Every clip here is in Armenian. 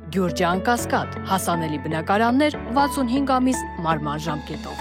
Գյուրջան Կասկադ, հասանելի բնակարաններ 65 ամիս մարման ժամկետով։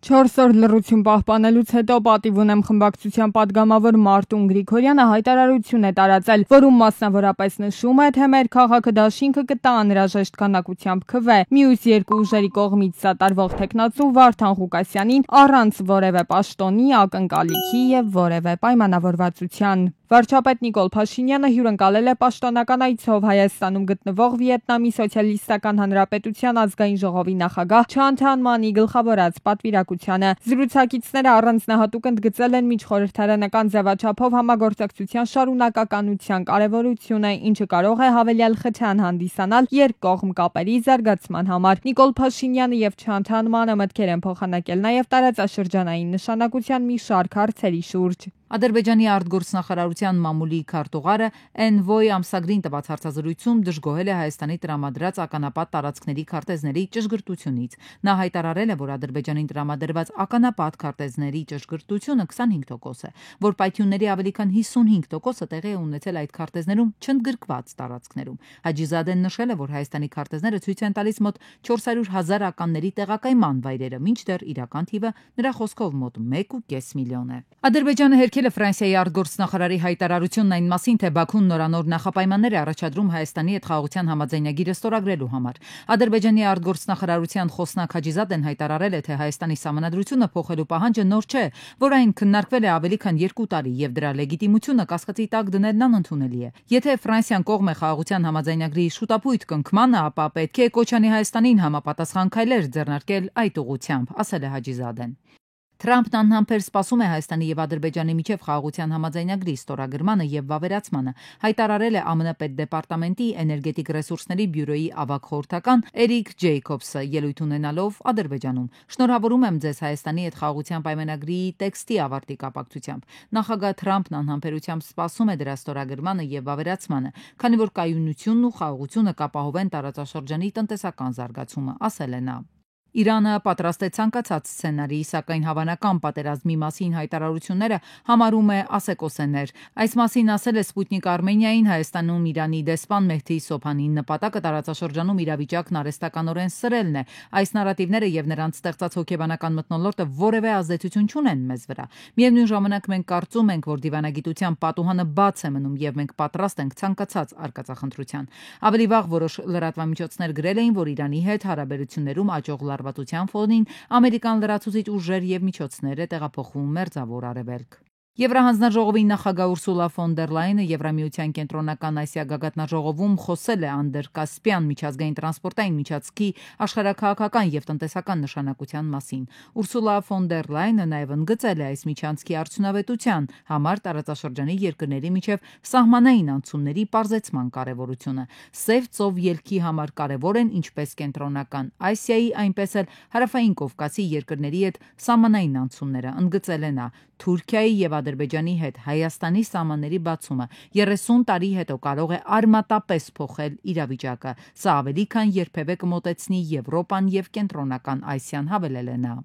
4 օր լռություն պահպանելուց հետո պատիվ ունեմ խմբակցության падգամավոր Մարտուն Գրիգորյանը հայտարարություն է տարածել, որում մասնավորապես նշում է, թե մեր քաղաքը դաշինքը կտա անհրաժեշտ քանակությամբ քվե։ Մյուս երկու ուժերի կողմից սատարվող տեխնացու Վարդան Ղուկասյանին առանց որևէ պաշտոնի, ակնկալիքի եւ որևէ պայմանավորվածության։ Վարչապետ Նիկոլ Փաշինյանը հյուրընկալել է պաշտոնական այցով Հայաստանում գտնվող Վիետնամի Սոցիալիստական Հանրապետության ազգային ժողովի նախագահ Չան Թան Մանի գլխավորած պատվիրակությանը։ Զրուցակիցները առանձնահատուկ ընդգծել են միջխորհրդարանական ձևաչափով համագործակցության շարունակականության կարևորությունը, ինչը կարող է հավելյալ խթան հանդիսանալ երկկողմ կապերի զարգացման համար։ Նիկոլ Փաշինյանը եւ Չան Թան Մանը մտքեր են փոխանակել նաեւ տարածաշրջանային նշանակության մի շարք հարցերի շուրջ։ Ադրբեջանի արտգործնախարարության մամուլի քարտուղարը Envoy ամսագրին տված հարցազրույցում դժգոհել է Հայաստանի տրամադրած ականապատ տարածքների քարտեզների ճշգրտությունից։ Նա հայտարարել է, որ Ադրբեջանին տրամադրված ականապատ քարտեզների ճշգրտությունը 25% է, որ պայթյունների ավելի քան 55%-ը տեղի է ունեցել այդ քարտեզներում չընդգրկված տարածքներում։ Հաջիզադեն նշել է, որ Հայաստանի քարտեզները ցույց են տալիս մոտ 400,000 ականների տեղակայման վայրերը, մինչդեռ իրական թիվը նրա խոսքով մոտ 1.5 միլիոն է։ Ադրբեջանը հերքել է Ֆրանսիայի արտգործնախարարի հայտարարությունն այն մասին, թե Բաքուն նորանոր նախապայմաններ է առաջադրում Հայաստանի հետ խաղաղության համաձայնագիրը ստորագրելու համար։ Ադրբեջանի արտգործնախարարության խոսնակ Հաջիզադեն հայտարարել է, թե Հայաստանի սահմանադրությունը փոխելու պահանջը նոր չէ, որ այն քննարկվել է ավելի քան 2 տարի եւ դրա լեգիտիմությունը կասկածի տակ դնելն անընդունելի է։ Եթե Ֆրանսիան կողմ է խաղաղության համաձայնագրի շուտապույտ կնքմանը, ապա պետք է կոչանի Հայաստանին համապատասխան քայլեր ձեռնարկել այդ ուղղությամբ, ասել է Հաջիզադեն։ Թրամփն անհամբեր սպասում է Հայաստանի եւ Ադրբեջանի միջև խաղաղության համաձայնագրի ստորագրմանը եւ վավերացմանը, հայտարարել է ԱՄՆ պետդեպարտամենտի էներգետիկ ռեսուրսների բյուրոյի ավագ խորհրդական Էրիկ Ջեյքոբսը ելույթ ունենալով Ադրբեջանում։ Շնորհավորում եմ ձեզ Հայաստանի հետ խաղաղության պայմանագրի տեքստի ավարտի կապակցությամբ։ Նախագահ Թրամփն անհամբերությամբ սպասում է դրա ստորագրմանը եւ վավերացմանը, քանի որ կայունությունն ու խաղաղությունը կապահովեն տարածաշրջանի տնտեսական զարգացումը, ասել է նա։ Իրանը պատրաստ է ցանկացած սցենարի, սակայն հավանական պատերազմի մասին հայտարարությունները համարում է ասեկոսեներ։ Այս մասին ասել է Սպուտնիկ Արմենիային Հայաստանում Իրանի դեսպան Մեհդի Սոփանին։ Նպատակը տարածաշրջանում իրավիճակն արհեստականորեն սրելն է։ Այս նարատիվները եւ նրանց ստեղծած հոգեբանական մթնոլորտը որևէ ազդեցություն չունեն մեզ վրա։ Միևնույն ժամանակ մենք կարծում ենք, որ դիվանագիտության պատուհանը բաց է մնում եւ մենք պատրաստ ենք ցանկացած արկածախնդրության։ Ավելի վաղ որոշ լրատվամիջոցներ գրել էին, որ Իրանի հետ հարաբերություններում աճող լարվածության ֆոնին ամերիկան լրացուցիչ ուժեր եւ միջոցներ է տեղափոխվում Մերձավոր Արևելք։ Եվրահանձնաժողովի նախագահ Ուրսուլա ֆոն դեր Լայենը Եվրամիության կենտրոնական Ասիա գագաթնաժողովում խոսել է Անդեր-Կասպիան միջազգային տրանսպորտային միջանցքի աշխարհաքաղաքական եւ տնտեսական նշանակության մասին։ Ուրսուլա ֆոն դեր Լայենը նաեւ ընդգծել է այս միջանցքի արդյունավետության համար տարածաշրջանի երկրների միջև սահմանային անցումների պարզեցման կարեւորությունը։ Սև ծով ելքի համար կարեւոր են ինչպես կենտրոնական Ասիայի, այնպես էլ հարավային Կովկասի երկրների հետ սահմանային անցումները, ընդգծել է նա։ Թուրքիայի եւ Ադրբեջանի հետ Հայաստանի սահմանների բացումը 30 տարի հետո կարող է արմատապես փոխել իրավիճակը։ Սա ավելի քան երբևէ կմոտեցնի Եվրոպան եւ կենտրոնական Ասիան, հավելել է նա։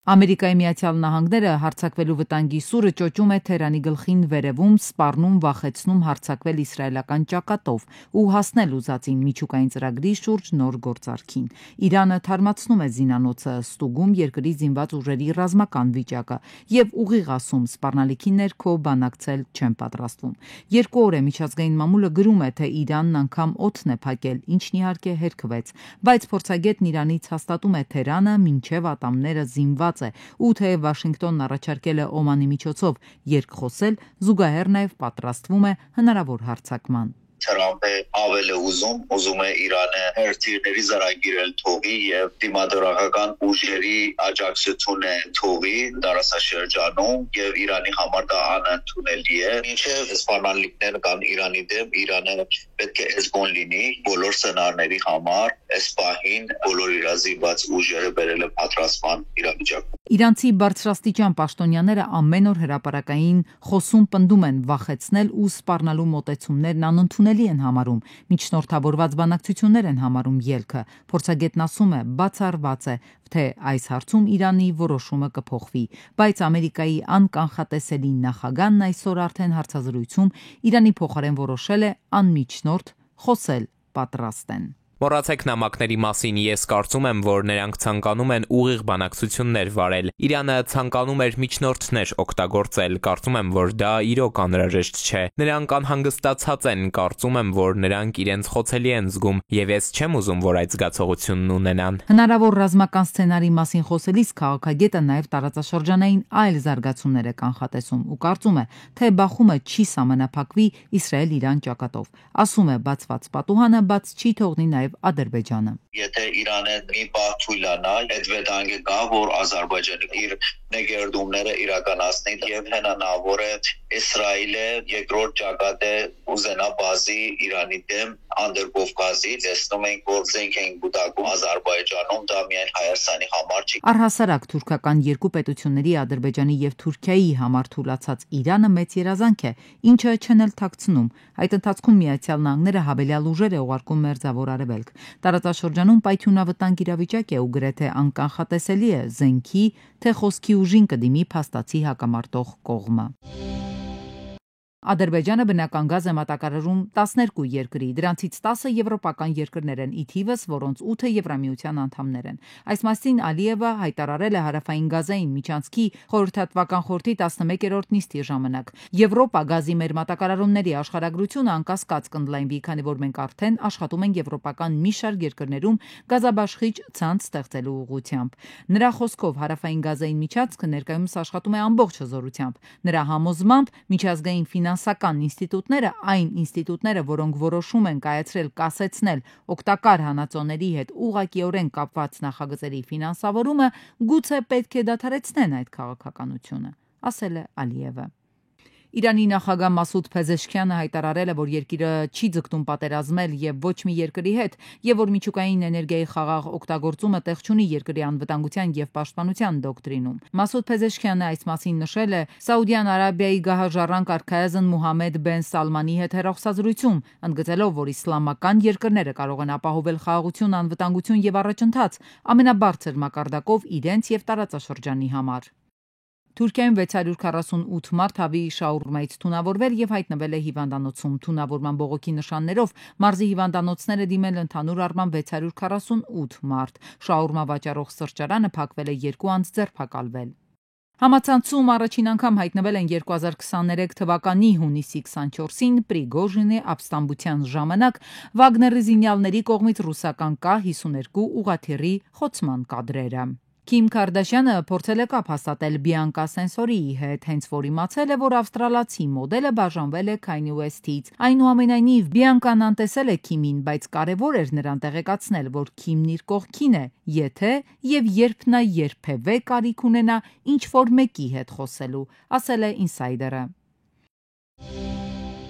Ամերիկայի Միացյալ Նահանգները հարձակվելու վտանգի սուրը ճոճում է Թեհրանի գլխին վերևում, սպառնում, վախեցնում հարձակվել իսրայելական ճակատով ու հասնել ուզածին միջուկային ծրագրի շուրջ նոր գործարքին։ Իրանը թարմացնում է զինանոցը, ստուգում երկրի զինված ուժերի ռազմական վիճակը եւ ուղիղ ասում սպառնալիքի ներքո բանակցել չեն պատրաստվում։ 2 օր է միջազգային մամուլը գրում է, թե Իրանն անգամ օդն է փակել, ինչն իհարկե հերքվեց, բայց փորձագետն Իրանից հաստատում է Թեհրանը մինչև ատամները զինված ու թե Վաշինգտոնն առաջարկել է Օմանի միջոցով երկխոսել, զուգահեռ նաև պատրաստվում է հնարավոր հարձակման։ Թրամփը ավելի ուզում է Իրանը հերթիրների զարգիրել թողի եւ դիմադրական ուժերի աջակցությունը թողի դարաշրջանում եւ Իրանի համար դա անընդունելի է։ Մինչեւ սպառնալիքներ կան Իրանի դեմ, Իրանը պետք է զգոն լինի բոլոր սցենարների համար, այս պահին բոլոր իրազինված ուժերը բերել են պատրաստման իրավիճակում։ Իրանցի բարձրաստիճան պաշտոնյաները ամեն օր հրապարակային խոսում պնդում են վախեցնել ու սպառնալու մոտեցումներն անընդունելի են համարում, միջնորդավորված բանակցություններ են համարում ելքը։ Փորձագետն ասում է, բացառված է, թե այս հարցում Իրանի որոշումը կփոխվի, բայց Ամերիկայի անկանխատեսելի նախագահն այսօր արդեն հարցազրույցում Իրանի փոխարեն որոշել է անմիջնորդ խոսել պատրաստ են։ Մոռացեք նամակների մասին, ես կարծում եմ, որ նրանք ցանկանում են ուղիղ բանակցություններ վարել։ Իրանը ցանկանում էր միջնորդներ օգտագործել, կարծում եմ, որ դա իրոք անհրաժեշտ չէ։ Նրանք անհանգստացած են, կարծում եմ, որ նրանք իրենց խոցելի են զգում, եւ ես չեմ ուզում, որ այդ զգացողությունն ունենան։ Հնարավոր ռազմական սցենարի մասին խոսելիս քաղաքագետը նաև տարածաշրջանային այլ զարգացումներ է կանխատեսում ու կարծում է, թե բախումը չի սահմանափակվի Իսրայել-Իրան ճակատով։ Ասում է, բացված պատուհանը բաց չի թողնի նաև Ադրբեջանը։ Եթե Իրանը մի բան թույլանա, այդ վտանգը կա, որ Ադրբեջանը իր նեգերդումները իրականացնի եւ հնանավոր է Իսրայելը երկրորդ ճակատը ուզենա բազի Իրանի դեմ Անդրկովկազի, տեսնում ենք, որ զենք են գուտակում Ադրբեջանում, դա միայն Հայաստանի համար չի։ Առհասարակ թուրքական երկու պետությունների Ադրբեջանի եւ Թուրքիայի համար թուլացած Իրանը մեծ երազանք է, ինչը չեն էլ թաքցնում։ Այդ ընթացքում Միացյալ Նահանգները հավելյալ ուժեր է ուղարկում Մերձավոր Արևելք։ Տարածաշրջանում պայթյունավտանգ իրավիճակ է ու գրեթե անկանխատեսելի է զենքի թե խոսքի ուժին կդիմի փաստացի հակամարտող կողմը։ Ադրբեջանը բնական գազ է մատակարարում 12 երկրի, դրանցից 10-ը եվրոպական երկրներ են, ի թիվս, որոնց 8-ը Եվրամիության անդամներ են։ Այս մասին Ալիևը հայտարարել է հարավային գազային միջանցքի խորհրդատվական խորհրդի 11-րդ նիստի ժամանակ։ Եվրոպա գազի մեր մատակարարումների աշխարհագրությունը անկասկած կընդլայնվի, քանի որ մենք արդեն աշխատում ենք եվրոպական մի շարք երկրներում գազաբաշխիչ ցանց ստեղծելու ուղղությամբ։ Նրա խոսքով հարավային գազային միջանցքը ներկայումս աշխատում է ամբողջ հզորությամբ։ Նրա համոզմամբ միջազգային ֆինանսական ինստիտուտները, այն ինստիտուտները, որոնք որոշում են կայացրել կասեցնել օգտակար հանածոների հետ ուղղակիորեն կապված նախագծերի ֆինանսավորումը, գուցե պետք է դադարեցնեն այդ քաղաքականությունը, ասել է Ալիևը։ Իրանի նախագահ Մասուդ Փեզեշքյանը հայտարարել է, որ երկիրը չի ձգտում պատերազմել եւ ոչ մի երկրի հետ, եւ որ միջուկային էներգիայի խաղաղ օգտագործումը տեղ չունի երկրի անվտանգության եւ պաշտպանության դոկտրինում։ Մասուդ Փեզեշքյանը այս մասին նշել է Սաուդյան Արաբիայի գահաժառանգ արքայազն Մուհամմեդ բեն Սալմանի հետ հեռախոսազրույցում, ընդգծելով, որ իսլամական երկրները կարող են ապահովել խաղաղություն, անվտանգություն եւ առաջընթաց ամենաբարձր մակարդակով իրենց եւ տարածաշրջանի համար։ Թուրքիայում 648 մարդ հավի շաուրմայից թունավորվել եւ հայտնվել է հիվանդանոցում։ Թունավորման բողոքի նշաններով մարզի հիվանդանոցները դիմել ընդհանուր առմամբ 648 մարդ։ Շաուրմա վաճառող սրճարանը փակվել է 2 անց ձերբակալվել։ Համացանցում առաջին անգամ հայտնվել են 2023 թվականի հունիսի 24-ին Պրիգոժինի ապստամբության ժամանակ Վագների զինյալների կողմից ռուսական K-52 ուղղաթիռի խոցման կադրերը։ Քիմ Քարդաշյանը փորձել է կապ հաստատել Բիանկա Սենսորիի հետ, հենց որ իմացել է, որ ավստրալացի մոդելը բաժանվել է Kanye West-ից։ Այնուամենայնիվ Բիանկան անտեսել է Քիմին, բայց կարևոր էր նրան տեղեկացնել, որ Քիմն իր կողքին է, եթե եւ երբ նա երբևէ կարիք ունենա ինչ-որ մեկի հետ խոսելու, ասել է Insider-ը։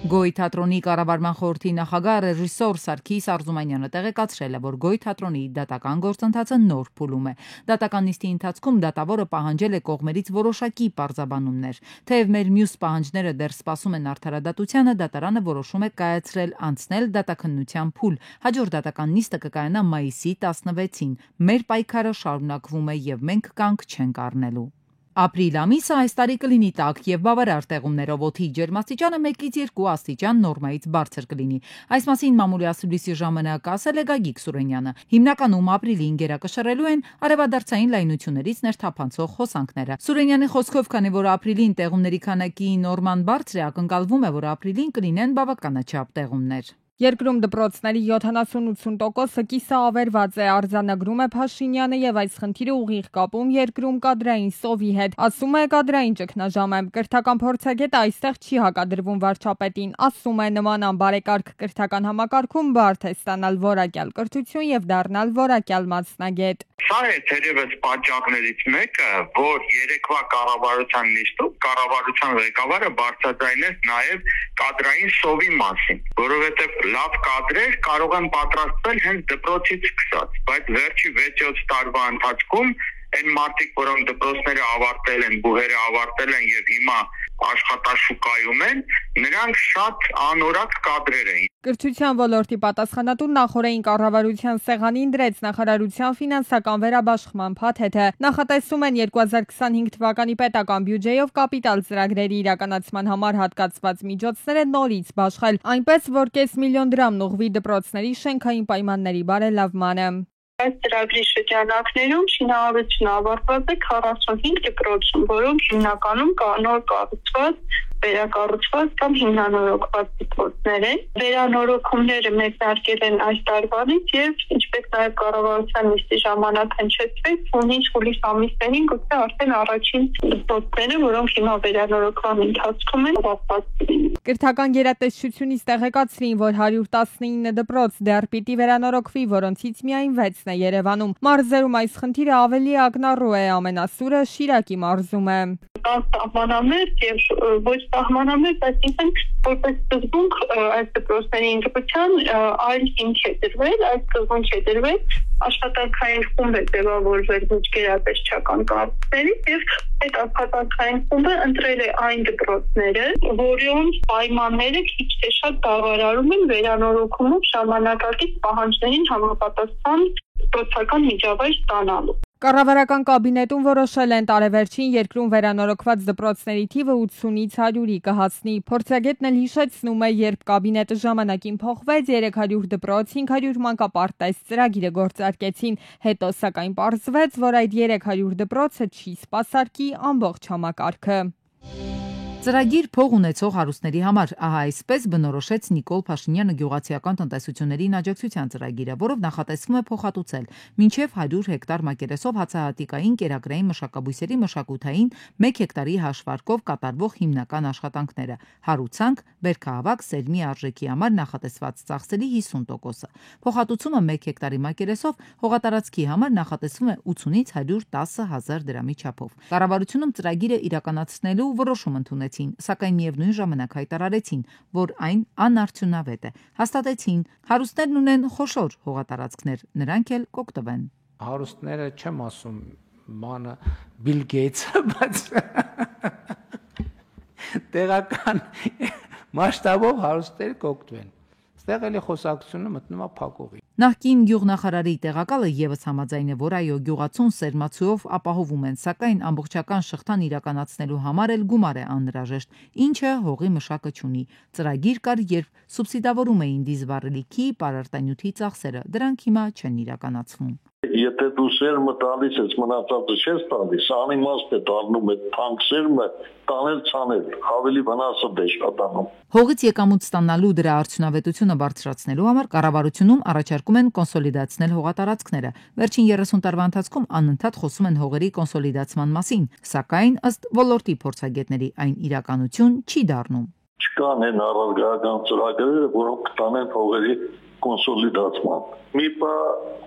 Գոյ թատրոնի կառավարման խորհրդի նախագահ ռեժիսոր Սարգիս Արզումանյանը տեղեկացրել է, որ Գոյ թատրոնի դատական գործընթացը նոր փուլում է։ Դատական նիստի ընթացքում դատավորը պահանջել է կողմերից որոշակի պարզաբանումներ։ Թեև մեր մյուս պահանջները դեռ սպասում են արդարադատությանը, դատարանը որոշում է կայացրել անցնել դատաքննության փուլ։ Հաջորդ դատական նիստը կկայանա մայիսի 16-ին։ Մեր պայքարը շարունակվում է եւ մենք կանգ չենք առնելու։ Ապրիլ ամիսը այս տարի կլինի տաք եւ բավարար տեղումներով օդի ջերմաստիճանը 1-ից 2 աստիճան նորմայից բարձր կլինի։ Այս մասին մամուլի ասուլիսի ժամանակ ասել է Գագիկ Սուրենյանը։ Հիմնականում ապրիլին գերակշռելու են արևադարձային լայնություններից ներթափանցող հոսանքները։ Սուրենյանի խոսքով, քանի որ ապրիլին տեղումների քանակի նորման բարձր է, ակնկալվում է, որ ապրիլին կլինեն բավականաչափ տեղումներ։ Երկրում դպրոցների 70-80%-ը կիսաավերված է, արձանագրում է Փաշինյանը եւ այս խնդիրը ուղիղ կապում երկրում կադրային սովի հետ, ասում է կադրային ճգնաժամը։ Կրթական փորձագետը այստեղ չի հակադրվում վարչապետին, ասում է նման անբարեկարգ կրթական համակարգում բարդ է ստանալ որակյալ կրթություն եւ դառնալ որակյալ մասնագետ։ Սա է թերևս պատճառներից մեկը, որ երեկվա կառավարության նիստում կառավարության ղեկավարը բարձրաձայնեց նաև կադրային սովի մասին, որովհետև լավ կադրեր կարող են պատրաստվել հենց դպրոցից սկսած, բայց վերջի 6-7 տարվա ընթացքում այն մարդիկ, որոնք դպրոցները ավարտել են, բուհերը ավարտել են եւ հիմա աշխատաշուկայում են, նրանք շատ անորակ կադրեր են։ Կրթության ոլորտի պատասխանատու նախորդային կառավարության սեղանին դրեց նախարարության ֆինանսական վերաբաշխման փաթեթը։ Նախատեսում են 2025 թվականի պետական բյուջեով կապիտալ ծրագրերի իրականացման համար հատկացված միջոցները նորից բաշխել, այնպես որ կես միլիոն դրամն ուղղվի դպրոցների շենքային պայմանների բարելավմանը։ Այս ծրագրի շրջանակներում շինարարությունը ավարտված է 45 դպրոցում, որոնք հիմնականում նոր կառուցված, վերակառուցված կամ հիմնանորոգված դպրոցներ են։ Վերանորոգումները մեկնարկել են այս տարվանից եւ ինչպես նաեւ կառավարության նիստի ժամանակ հնչեցվեց, հունիս-հուլիս ամիսներին գուցե արդեն առաջին դպրոցները, որոնք հիմա վերանորոգման ընթացքում են, ավարտված լինեն։ Կրթական գերատեսչությունից տեղեկացրին, որ 119 դպրոց դեռ պիտի վերանորոգվի, որոնցից միայն 6-ն է Երևանում։ Մարզերում այս խնդիրը ավելի ակնառու է, ամենասուրը Շիրակի մարզում է։ Սահմանամերձ եւ ոչ սահմանամերձ, այսինքն որպես սկզբունք այս դպրոցների ինտեգրացիան այլ հիմք է դրվել, այս սկզբունք է դրվել աշխատանքային խումբ է ձևավորվել միջգերատեսչական կառույցներից եւ այդ աշխատանքային խումբը ընտրել է այն դպրոցները, որոնց պայմանները քիչ թե շատ բավարարում են վերանորոգումով ժամանակակից պահանջներին համապատասխան դպրոցական միջավայր ստանալու։ Կառավարական կաբինետում որոշել են տարեվերջին երկրում վերանորոգված դպրոցների թիվը 80-ից 100-ի կհասնի։ Փորձագետն էլ հիշեցնում է, երբ կաբինետը ժամանակին փոխվեց, 300 դպրոց, 500 մանկապարտեզ ծրագիրը գործարկեցին։ Հետո սակայն պարզվեց, որ այդ 300 դպրոցը չի սպասարկի ամբողջ համակարգը։ Ծրագիր փող ունեցող հարուստների համար, ահա այսպես բնորոշեց Նիկոլ Փաշինյանը գյուղացիական տնտեսություններին աջակցության ծրագիրը, որով նախատեսվում է փոխհատուցել մինչև 100 հեկտար մակերեսով հացահատիկային կերակրային մշակաբույսերի մշակութային 1 հեկտարի հաշվարկով կատարվող հիմնական աշխատանքները, հարուցանք, բերքահավաք, սերմի արժեքի համար նախատեսված ծախսերի 50%-ը։ Փոխհատուցումը 1 հեկտարի մակերեսով հողատարածքի համար նախատեսվում է 80-ից 110 հազար դրամի չափով։ Կառավարությունում ծրագիրը իրականացնելու որոշում ընդունեց, սակայն միևնույն ժամանակ հայտարարեցին, որ այն անարդյունավետ է։ Հաստատեցին, հարուստներն ունեն խոշոր հողատարածքներ, նրանք էլ կօգտվեն։ Հարուստները չեմ ասում մանը Բիլ Գեյթսը, բայց տեղական մասշտաբով հարուստները կօգտվեն։ Ստեղ էլի խոսակցությունը մտնում է փակողի։ Նախկին գյուղնախարարի տեղակալը եւս համաձայն է, որ այո, գյուղացուն սերմացուով ապահովում են, սակայն ամբողջական շղթան իրականացնելու համար էլ գումար է անհրաժեշտ, ինչը հողի մշակը չունի։ Ծրագիր կար, երբ սուբսիդավորում էին դիզվառելիքի, պարարտանյութի ծախսերը, դրանք հիմա չեն իրականացվում։ Եթե դու սերմը տալիս ես, մնացածը չես տալիս, անիմաստ է դառնում այդ թանկ սերմը, տանել ցանել, ավելի վնասը դե շատանում։ Հողից եկամուտ ստանալու դրա արդյունավետությունը բարձրացնելու համար կառավարությունում առաջարկում են կոնսոլիդացնել հողատարածքները։ Վերջին 30 տարվա ընթացքում անընդհատ խոսում են հողերի կոնսոլիդացման մասին, սակայն ըստ ոլորտի փորձագետների այն իրականություն չի դառնում։ Չկան են առարգական ծրագրերը, որոնք կտանեն հողերի կոնսոլիդացման։ Մի բա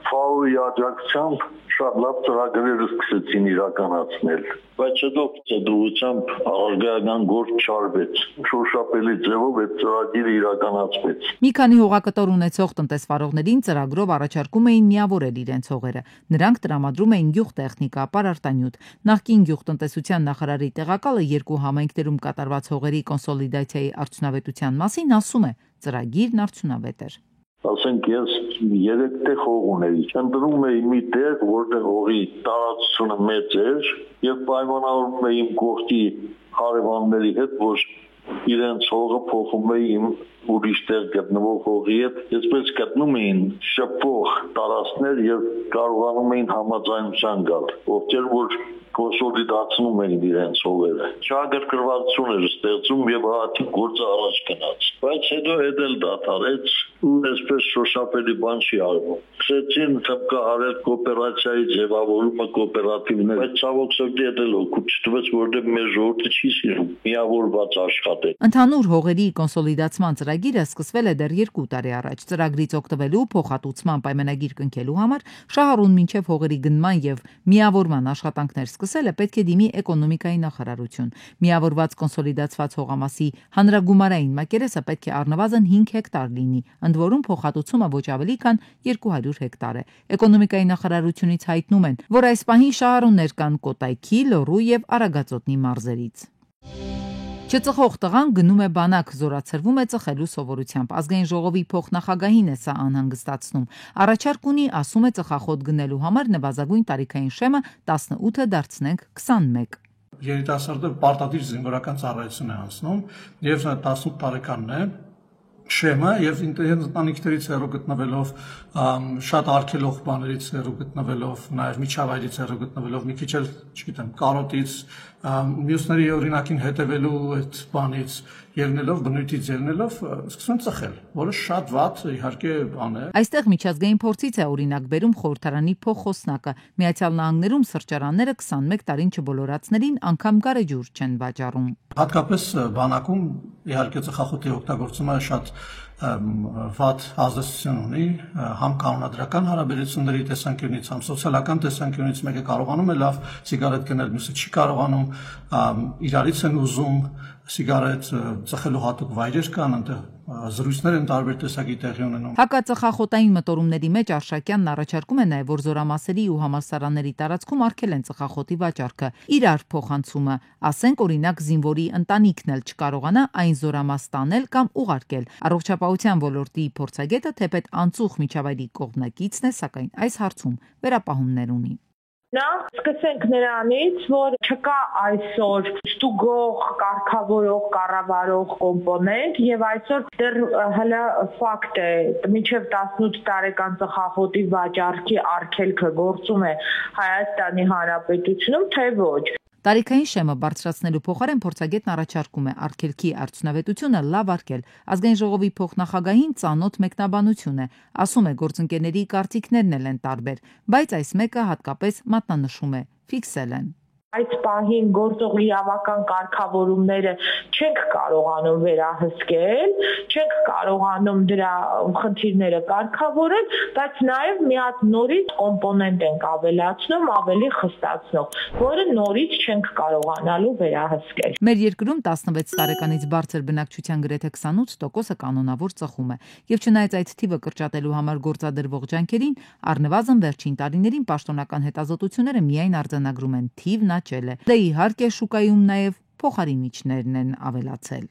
ՖԱՕ-ի աջակցությամբ շատ լավ ծրագրեր սկսեցին իրականացնել, բայց հետո դրությամբ առարգական գործ չարվեց։ Շոշափելի ձևով այդ ծրագիրը իրականացվեց։ Մի քանի հողակտոր ունեցող տնտեսվարողներին ծրագրով առաջարկում էին միավորել իրենց հողերը։ Նրանք տրամադրում էին գյուղտեխնիկա, պարարտանյութ։ Նախկին գյուղտնտեսության նախարարի տեղակալը երկու համայնքներում կատարված հողերի կոնսոլիդացիայի արդյունավետության մասին ասում է, ծրագիրն արդյունավետ էր։ Ասենք ես 3 տեղ հող ունեի, ընտրում էի մի տեղ, որտեղ հողի տարածությունը մեծ էր եւ պայմանավորվում էի իմ կողքի հարևանների հետ, որ իրենց հողը փոխում էի իմ ուրիշ տեղ գտնվող հողի հետ, այսպես գտնում էին շփող տարածքներ եւ կարողանում էին համաձայնության գալ, ովքեր որ կոնսոլիդացնում են իրենց հողերը։ Շահագրգռվածություն էր ստեղծում եւ հատիկ գործը առաջ գնաց։ Բայց հետո էլ դադարեց ու այսպես շոշափելի բան չի արվում։ Սկսեցին թմկահարել կոոպերացիայի ձևավորումը կոոպերատիվներ, բայց ցավոք սրտի էլ օգուտ չտվեց, որտեղ մեր ժողովուրդը չի սիրում միավորված աշխատել։ Ընդհանուր հողերի կոնսոլիդացման ծրագիրը սկսվել է դեռ 2 տարի առաջ։ Ծրագրից օգտվելու փոխհատուցման պայմանագիր կնքելու համար շահառուն մինչև հողերի գնման եւ միավորման աշխատանքներ սկսելը պետք է դիմի էկոնոմիկայի նախարարություն։ Միավորված կոնսոլիդացված հողամասի հանրագումարային մակերեսը պետք է առնվազն 5 հեկտար լինի, ընդ որում փոխհատուցումը ոչ ավելի քան 200 հեկտար է։ Էկոնոմիկայի նախարարությունից հայտնում են, որ այս պահին շահառուններ կան Կոտայքի, Լոռու եւ Արագածոտնի մարզերից։ Չծխող տղան գնում է բանակ, զորացրվում է ծխելու սովորությամբ։ Ազգային ժողովի փոխնախագահին է սա անհանգստացնում։ Առաջարկ ունի, ասում է, ծխախոտ գնելու համար նվազագույն տարիքային շեմը 18-ը դարձնենք 21։ Երիտասարդը պարտադիր զինվորական ծառայություն է անցնում եւ 18 տարեկանն է շեմը եւ ընտանիքներից հեռու գտնվելով, շատ արգելող բաներից հեռու գտնվելով, նաեւ միջավայրից հեռու գտնվելով, մի քիչ էլ, չգիտեմ, կարոտից, մյուսների օրինակին հետևելու այդ բանից ելնելով, բնույթից ելնելով, սկսում ծխել, որը շատ վատ իհարկե բան է։ Այստեղ միջազգային փորձից է օրինակ բերում խորհրդարանի փոխխոսնակը։ Միացյալ Նահանգներում սրճարանները 21 տարին չբոլորացներին անգամ գարեջուր չեն վաճառում։ Հատկապես բանակում իհարկե ծխախոտի օգտագործումը շատ վատ ազդեցություն ունի համ կանոնադրական հարաբերությունների տեսանկյունից, համ սոցիալական տեսանկյունից։ Մեկը կարողանում է լավ սիգարետ գնել, մյուսը չի կարողանում, իրարից են ուզում սիգարետ ծխելու հատուկ վայրեր կան, այնտեղ զրույցներ են տարբեր տեսակի տեղի ունենում։ Հակածխախոտային մտորումների մեջ Արշակյանն առաջարկում է նաև, որ զորամասերի ու համալսարանների տարածքում արգելեն ծխախոտի վաճառքը, իրար փոխանցումը, ասենք օրինակ զինվորի ընտանիքն էլ չկարողանա այն զորամաս տանել կամ ուղարկել։ Առողջապահության ոլորտի փորձագետը թեպետ անցուխ միջավայրի կողմնակիցն է, սակայն այս հարցում վերապահումներ ունի։ Նախ սկսենք նրանից, որ չկա այսօր ստուգող, կարգավորող, կառավարող կոմպոնենտ եւ այսօր դեռ հələ ֆակտ է, մինչեւ 18 տարեկան ծխախոտի վաճառքի արգելքը գործում է Հայաստանի Հանրապետությունում, թե ոչ։ Տարիքային շեմը բարձրացնելու փոխարեն փորձագետն առաջարկում է արգելքի արդյունավետությունը լավ արգել։ Ազգային ժողովի փոխնախագահին ծանոթ մեկնաբանություն է, ասում է գործընկերների կարծիքներն էլ են տարբեր, բայց այս մեկը հատկապես մատնանշում է, ֆիքսել են։ Այս պահին գործող իրավական կարգավորումները չենք կարողանում վերահսկել, չենք կարողանում դրա խնդիրները կարգավորել, բայց նաև մի հատ նորից կոմպոնենտ ենք ավելացնում, ավելի խստացնող, որը նորից չենք կարողանալու վերահսկել։ Մեր երկրում 16 տարեկանից բարձր բնակչության գրեթե 28%-ը կանոնավոր ծխում է, եւ չնայած այդ թիվը կրճատելու համար գործադրվող ջանքերին, առնվազն վերջին տարիներին պաշտոնական հետազոտությունները միայն արձանագրում են թիվն աճել է։ Դե իհարկե շուկայում նաև փոխարինիչներն են ավելացել։